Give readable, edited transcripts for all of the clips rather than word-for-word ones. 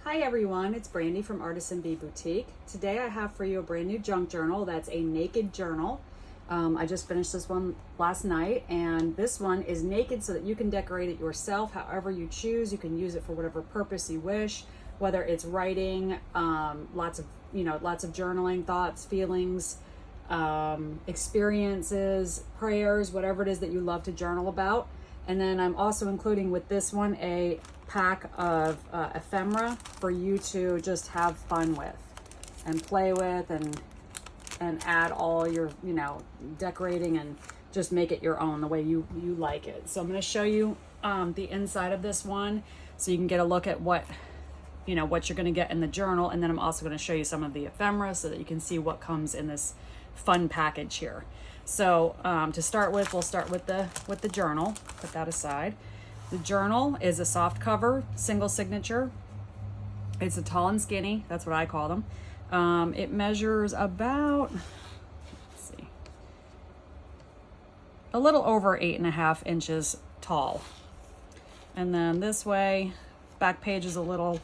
Hi everyone, it's Brandi from Artisan Bee Boutique. Today I have for you a brand new junk journal that's a naked journal. I just finished this one last night, and this one is naked so that you can decorate it yourself however you choose. You can use it for whatever purpose you wish, whether it's writing, lots of journaling, thoughts, feelings, experiences, prayers, whatever it is that you love to journal about. And then I'm also including with this one a pack of ephemera for you to just have fun with and play with and add all your decorating and just make it your own the way you like it. So I'm going to show you the inside of this one so you can get a look at what you're going to get in the journal, and then I'm also going to show you some of the ephemera so that you can see what comes in this fun package here. So to start with, we'll start with the journal. Put that aside. The journal is a soft cover, single signature. It's a tall and skinny. That's what I call them. It measures about, let's see, a little over 8.5 inches tall. And then this way, back page is a little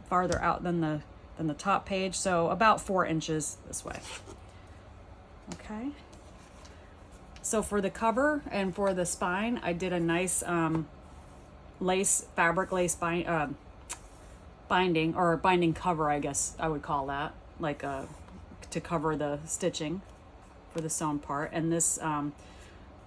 farther out than the top page, so about 4 inches this way. Okay. So for the cover and for the spine, I did a nice fabric lace binding, or binding cover, I guess I would call that, like to cover the stitching for the sewn part. And this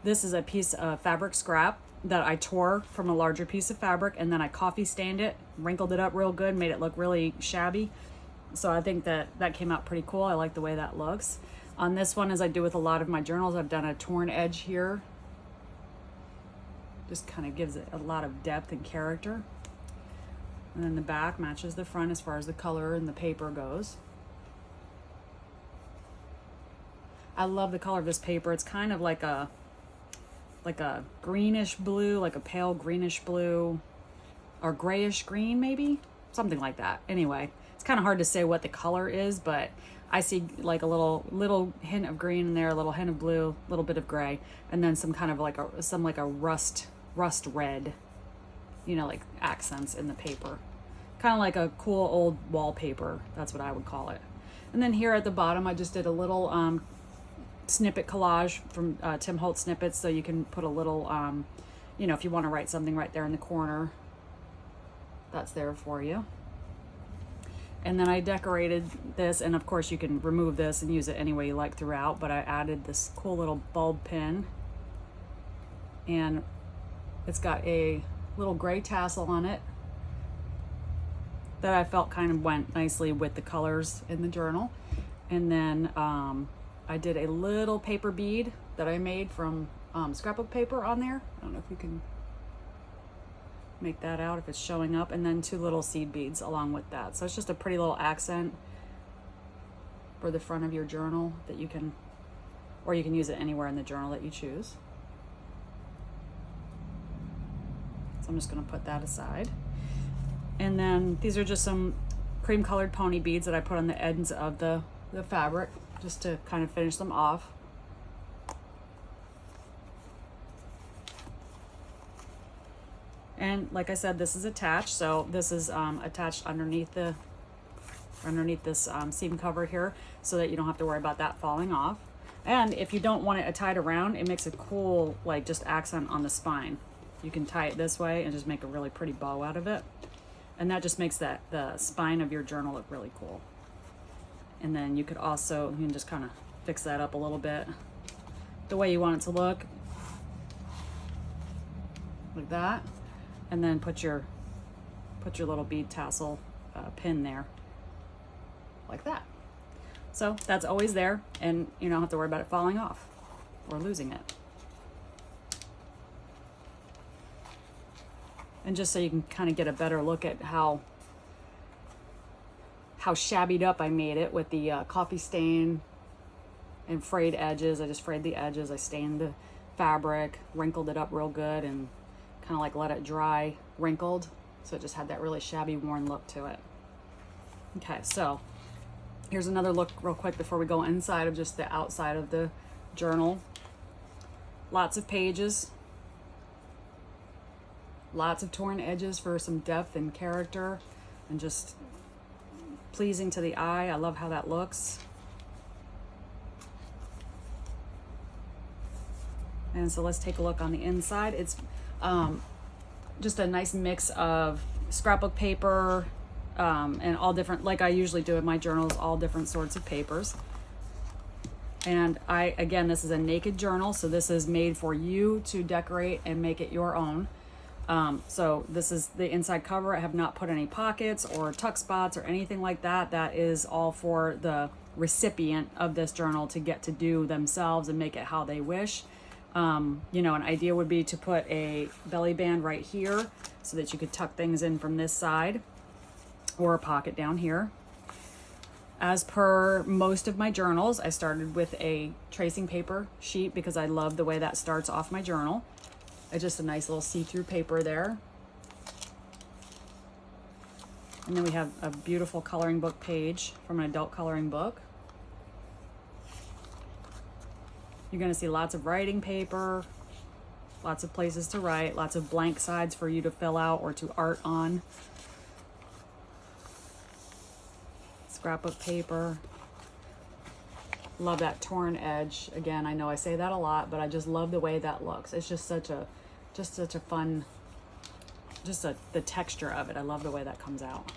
is a piece of fabric scrap that I tore from a larger piece of fabric, and then I coffee stained it, wrinkled it up real good, made it look really shabby. So I think that came out pretty cool. I like the way that looks. On this one, as I do with a lot of my journals, I've done a torn edge here. Just kind of gives it a lot of depth and character. And then the back matches the front as far as the color and the paper goes. I love the color of this paper. It's kind of like a greenish blue, like a pale greenish blue, or grayish green maybe, something like that. Anyway, it's kind of hard to say what the color is, but I see like a little hint of green in there, a little hint of blue, a little bit of gray, and then some kind of like a rust red, like accents in the paper. Kind of like a cool old wallpaper. That's what I would call it. And then here at the bottom, I just did a little snippet collage from Tim Holtz Snippets, so you can put a little, if you want to write something right there in the corner, that's there for you. And then I decorated this, and of course you can remove this and use it any way you like throughout, but I added this cool little bulb pin, and it's got a little gray tassel on it that I felt kind of went nicely with the colors in the journal. And then I did a little paper bead that I made from scrapbook paper on there. I don't know if you can make that out, if it's showing up, and then 2 little seed beads along with that. So it's just a pretty little accent for the front of your journal that you can use it anywhere in the journal that you choose. So I'm just going to put that aside. And then these are just some cream colored pony beads that I put on the ends of the fabric just to kind of finish them off. And like I said, this is attached, so this is attached underneath this seam cover here, so that you don't have to worry about that falling off. And if you don't want it tied around, it makes a cool just accent on the spine. You can tie it this way and just make a really pretty bow out of it, and that just makes the spine of your journal look really cool. And then you can just kind of fix that up a little bit the way you want it to look, like that. And then put your little bead tassel pin there, like that. So that's always there, and you don't have to worry about it falling off or losing it. And just so you can kind of get a better look at how shabbied up I made it with the coffee stain and frayed edges. I just frayed the edges. I stained the fabric, wrinkled it up real good, and kind of let it dry wrinkled, so it just had that really shabby, worn look to it. Okay, so here's another look real quick before we go inside of just the outside of the journal. Lots of pages, lots of torn edges for some depth and character. and just pleasing to the eye. I love how that looks. And so let's take a look on the inside. It's just a nice mix of scrapbook paper and all different, like I usually do in my journals, all different sorts of papers. And again, this is a naked journal, so this is made for you to decorate and make it your own. So this is the inside cover. I have not put any pockets or tuck spots or anything like that. That is all for the recipient of this journal to get to do themselves and make it how they wish. You know, an idea would be to put a belly band right here so that you could tuck things in from this side, or a pocket down here. As per most of my journals, I started with a tracing paper sheet because I love the way that starts off my journal. It's just a nice little see-through paper there. And then we have a beautiful coloring book page from an adult coloring book. You're going to see lots of writing paper, lots of places to write, lots of blank sides for you to fill out or to art on. Scrapbook paper. Love that torn edge. Again, I know I say that a lot, but I just love the way that looks. It's just such a fun, the texture of it. I love the way that comes out.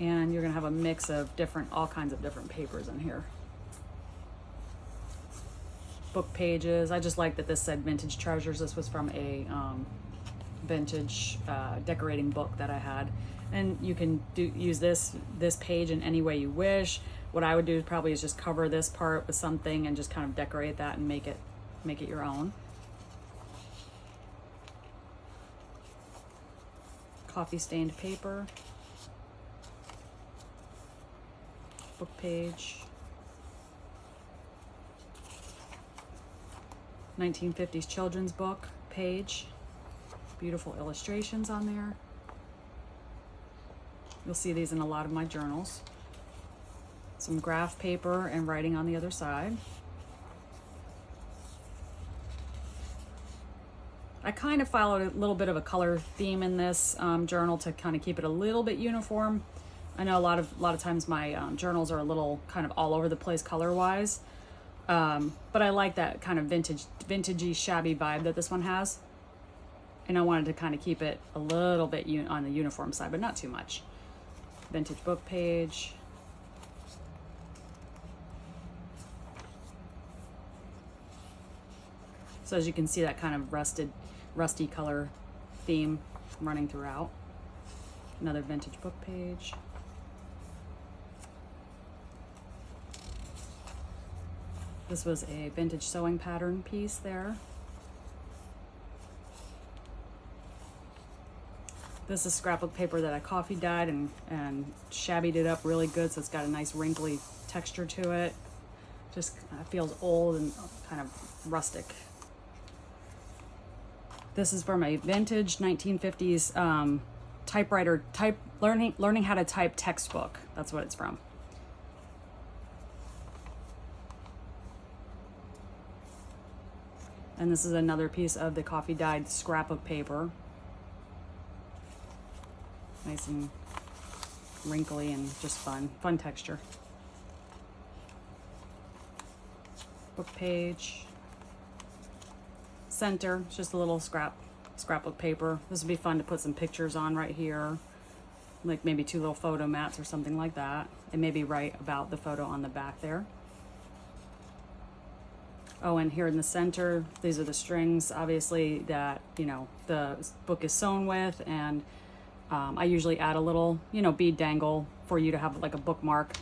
And you're gonna have a mix of all kinds of different papers in here. Book pages. I just like that this said Vintage Treasures. This was from a vintage decorating book that I had. And you can use this page in any way you wish. What I would do probably is just cover this part with something and just kind of decorate that and make it your own. Coffee stained paper. Book page. 1950s children's book page. Beautiful illustrations on there. You'll see these in a lot of my journals. Some graph paper and writing on the other side. I kind of followed a little bit of a color theme in this journal to kind of keep it a little bit uniform. I know a lot of times my journals are a little kind of all over the place color-wise, but I like that kind of vintagey, shabby vibe that this one has. And I wanted to kind of keep it a little bit on the uniform side, but not too much. Vintage book page. So as you can see, that kind of rusty color theme running throughout. Another vintage book page. This was a vintage sewing pattern piece there. This is scrapbook paper that I coffee dyed and shabbied it up really good, so it's got a nice wrinkly texture to it. Just feels old and kind of rustic. This is from a vintage 1950s typewriter learning how to type textbook. That's what it's from. And this is another piece of the coffee dyed scrapbook paper. Nice and wrinkly and just fun texture. Book page. Center, it's just a little scrapbook paper. This would be fun to put some pictures on right here, like maybe 2 little photo mats or something like that, and maybe write about the photo on the back there. Oh, and here in the center, these are the strings, obviously, that, you know, the book is sewn with, and I usually add a little, you know, bead dangle for you to have like a bookmark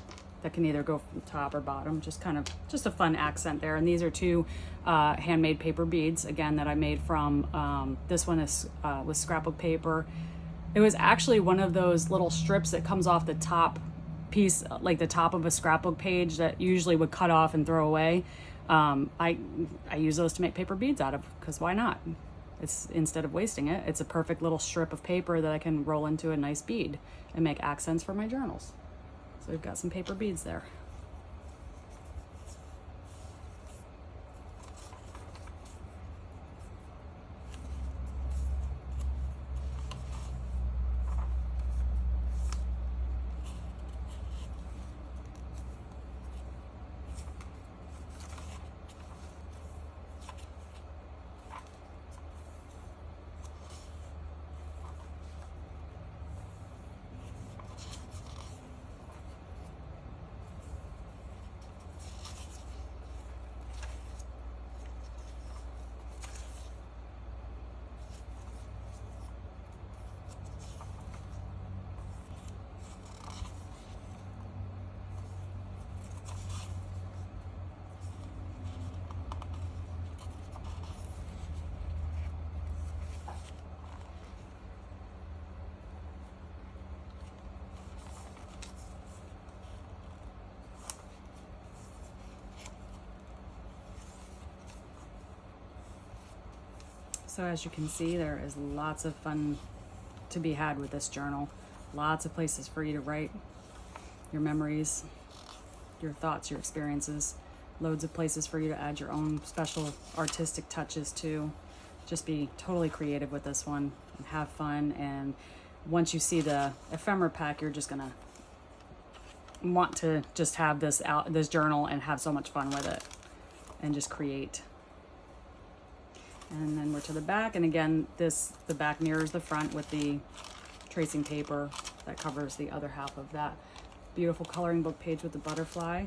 that can either go from top or bottom, just a fun accent there. And these are 2 handmade paper beads, again, that I made from, this one is with scrapbook paper. It was actually one of those little strips that comes off the top piece, like the top of a scrapbook page that usually would cut off and throw away. I use those to make paper beads out of, because why not? It's, instead of wasting it, it's a perfect little strip of paper that I can roll into a nice bead and make accents for my journals. So we've got some paper beads there. So as you can see, there is lots of fun to be had with this journal. Lots of places for you to write your memories, your thoughts, your experiences. Loads of places for you to add your own special artistic touches to. Just be totally creative with this one and have fun. And once you see the ephemera pack, you're just gonna want to just have this journal and have so much fun with it and just create. And then we're to the back, and again, the back mirrors the front with the tracing paper that covers the other half of that beautiful coloring book page with the butterfly.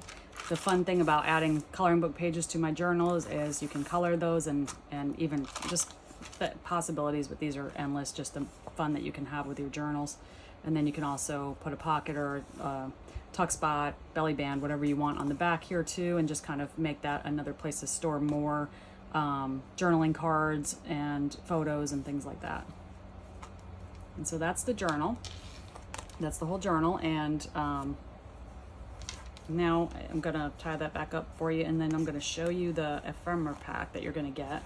The fun thing about adding coloring book pages to my journals is you can color those, and even just the possibilities with these are endless, just the fun that you can have with your journals. And then you can also put a pocket or a tuck spot, belly band, whatever you want on the back here too, and just kind of make that another place to store more journaling cards and photos and things like that. And so that's the journal. That's the whole journal. And now I'm gonna tie that back up for you, and then I'm gonna show you the ephemera pack that you're gonna get.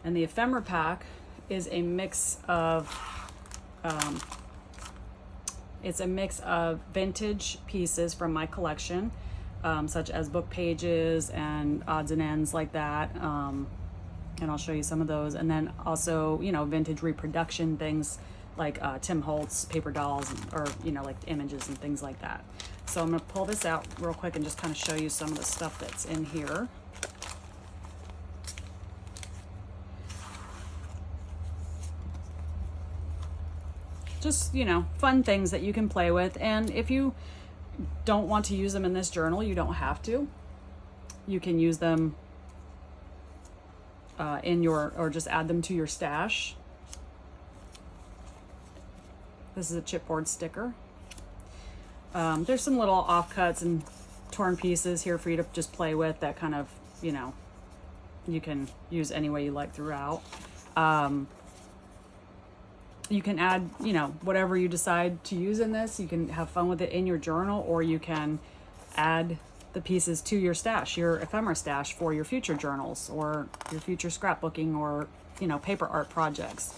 And the ephemera pack is a mix of vintage pieces from my collection, such as book pages and odds and ends like that. And I'll show you some of those. And then also, vintage reproduction things like Tim Holtz paper dolls, or, like images and things like that. So I'm gonna pull this out real quick and just kind of show you some of the stuff that's in here. Just, fun things that you can play with. And if you don't want to use them in this journal, you don't have to. You can use them or just add them to your stash. This is a chipboard sticker. There's some little offcuts and torn pieces here for you to just play with that kind of, you can use any way you like throughout. You can add, whatever you decide to use in this. You can have fun with it in your journal, or you can add the pieces to your stash, your ephemera stash, for your future journals or your future scrapbooking or, paper art projects.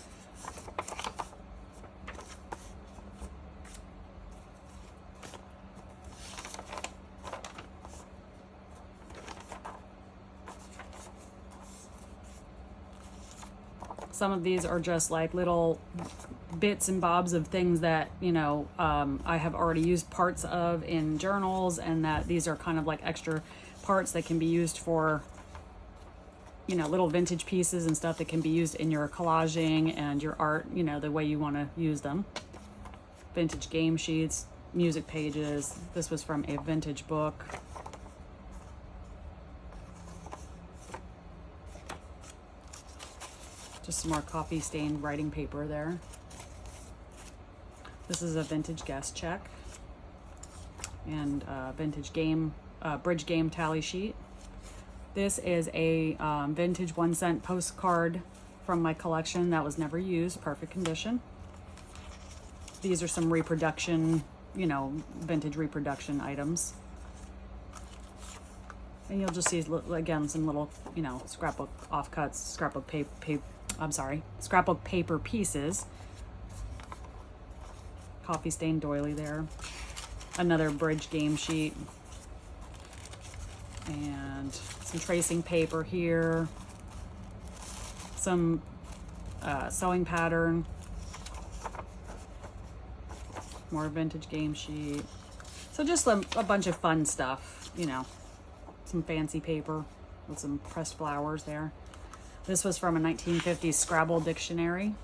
Some of these are just like little bits and bobs of things that, I have already used parts of in journals, and that these are kind of like extra parts that can be used for, little vintage pieces and stuff that can be used in your collaging and your art, the way you want to use them. Vintage game sheets, music pages. This was from a vintage book. Just some more coffee stained writing paper there. This is a vintage guest check and vintage game, bridge game tally sheet. This is a vintage 1-cent postcard from my collection that was never used, perfect condition. These are some reproduction, vintage reproduction items. And you'll just see, again, some little, scrapbook offcuts, scrapbook paper pieces. Coffee stained doily there. Another bridge game sheet. And some tracing paper here. Some sewing pattern. More vintage game sheet. So just a bunch of fun stuff, Some fancy paper with some pressed flowers there. This was from a 1950s Scrabble dictionary.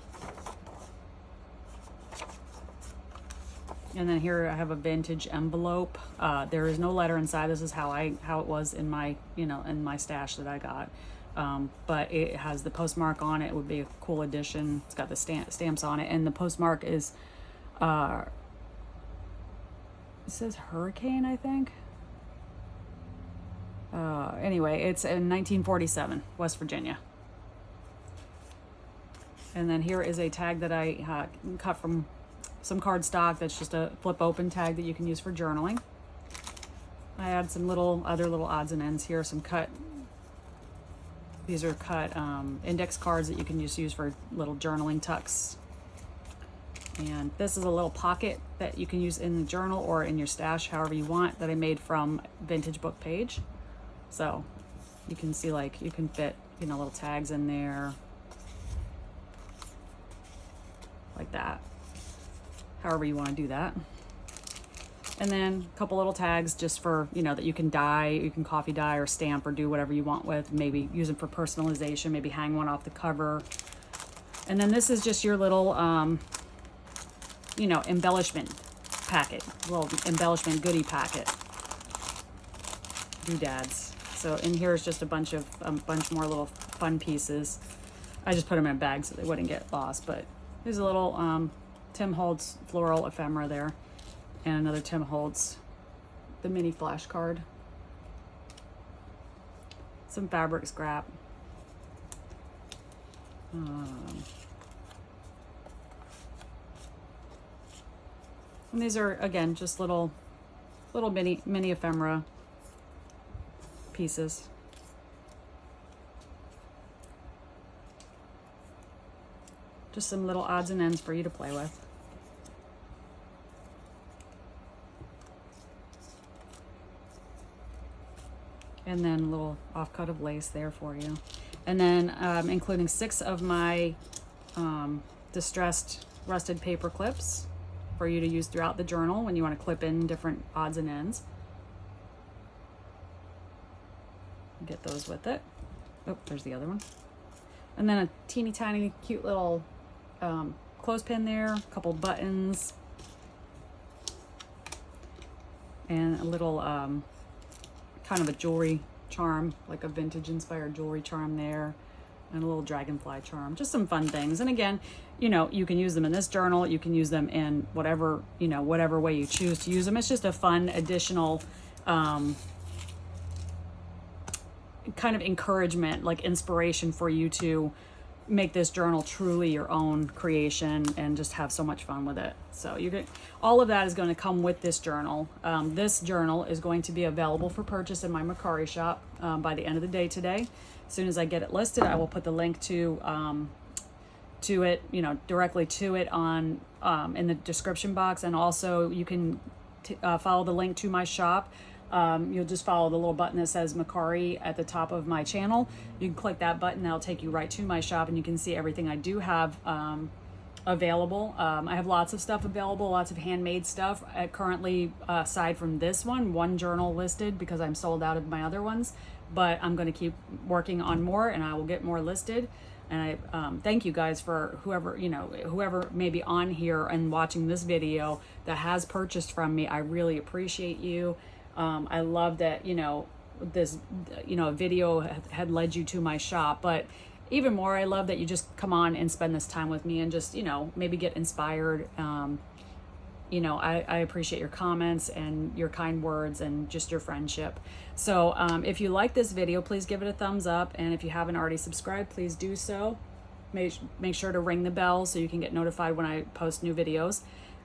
And then here I have a vintage envelope. There is no letter inside. This is how it was in my, in my stash that I got. But it has the postmark on it. It would be a cool addition. It's got the stamps on it, and the postmark is, it says Hurricane, I think. Anyway, it's in 1947, West Virginia. And then here is a tag that I cut from some cardstock. That's just a flip open tag that you can use for journaling. I had some other little odds and ends here, some cut These are cut index cards that you can just use for little journaling tucks. And this is a little pocket that you can use in the journal or in your stash, however you want, that I made from Vintage Book Page. So you can see, like, you can fit, you know, little tags in there like that, however you want to do that. And then a couple little tags just for, you know, that you can dye, you can coffee dye or stamp or do whatever you want with. Maybe use them for personalization, maybe hang one off the cover. And then this is just your little, you know, embellishment packet, little embellishment goodie packet, doodads. So in here is just a bunch more little fun pieces. I just put them in a bag so they wouldn't get lost. But there's a little Tim Holtz floral ephemera there, and another Tim Holtz, the mini flash card, some fabric scrap. And these are, again, just little mini ephemera pieces. Just some little odds and ends for you to play with. And then a little offcut of lace there for you. And then including 6 of my distressed rusted paper clips for you to use throughout the journal when you want to clip in different odds and ends. Get those with it. Oh, there's the other one. And then a teeny tiny cute little clothespin there, a couple buttons, and a little kind of a jewelry charm, like a vintage inspired jewelry charm there, and a little dragonfly charm. Just some fun things. And again, you know, you can use them in this journal, you can use them in whatever, you know, whatever way you choose to use them. It's just a fun additional kind of encouragement, like inspiration for you to make this journal truly your own creation and just have so much fun with it. So you're going, all of that is going to come with this journal. This journal is going to be available for purchase in my Mercari shop by the end of the day today. As soon as I get it listed, I will put the link to it, you know, directly to it on in the description box. And also you can follow the link to my shop. You'll just follow the little button that says Mercari at the top of my channel. You can click that button, that'll take you right to my shop, and you can see everything I do have available. I have lots of stuff available, lots of handmade stuff. Currently, aside from this one journal listed because I'm sold out of my other ones, but I'm going to keep working on more, and I will get more listed. And I thank you guys for whoever may be on here and watching this video that has purchased from me. I really appreciate you. I love that, you know, this, you know, video had led you to my shop, but even more, I love that you just come on and spend this time with me and just, you know, maybe get inspired. You know, I appreciate your comments and your kind words and just your friendship. So if you like this video, please give it a thumbs up. And if you haven't already subscribed, please do so. Make sure to ring the bell so you can get notified when I post new videos.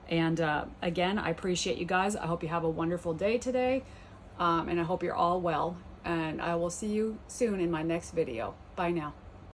And again, I appreciate you guys. I hope you have a wonderful day today. And I hope you're all well. And I will see you soon in my next video. Bye now.